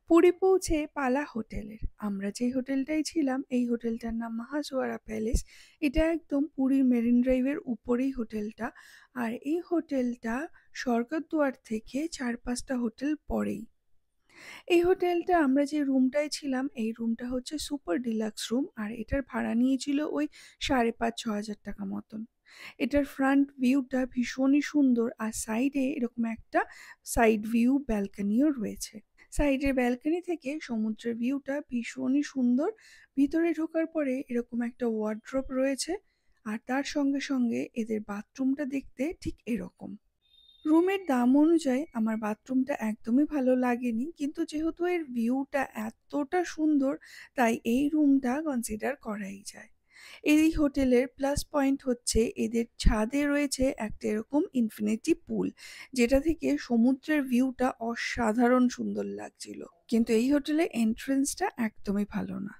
পুরী পৌঁছে পালা হোটেলের। আমরা যেই হোটেলটায় ছিলাম এই হোটেলটার নাম মহাজোয়ারা প্যালেস। এটা একদম পুরীর মেরিন ড্রাইভের উপরেই হোটেলটা। আর এই হোটেলটা স্বর্গদ্বার থেকে ৪-৫টা হোটেল পরেই। এই হোটেলটা আমরা যে রুমটায় ছিলাম এই রুমটা হচ্ছে সুপার ডিলাক্স রুম, আর এটার ভাড়া নিয়েছিল ওই ৫,৫০০-৬,০০০ টাকা মতন। এটার ফ্রন্ট ভিউটা ভীষণই সুন্দর, আর সাইডে এরকম একটা সাইড ভিউ ব্যালকনিও রয়েছে। সাইডের ব্যালকনি থেকে সমুদ্রের ভিউটা ভীষণই সুন্দর। ভিতরে ঢোকার পরে এরকম একটা ওয়ার্ড্রোব রয়েছে, আর তার সঙ্গে সঙ্গে এদের বাথরুমটা দেখতে ঠিক এরকম। রুমের দাম অনুযায়ী আমার বাথরুমটা একদমই ভালো লাগেনি, কিন্তু যেহেতু এর ভিউটা এতটা সুন্দর তাই এই রুমটা কনসিডার করাই যায়। এই হোটেলের প্লাস পয়েন্ট হচ্ছে এদের ছাদে রয়েছে একটা এরকম ইনফিনিটি পুল, যেটা থেকে সমুদ্রের ভিউটা অসাধারণ সুন্দর লাগছিল। কিন্তু এই হোটেলের এন্ট্রেন্সটা একদমই ভালো না।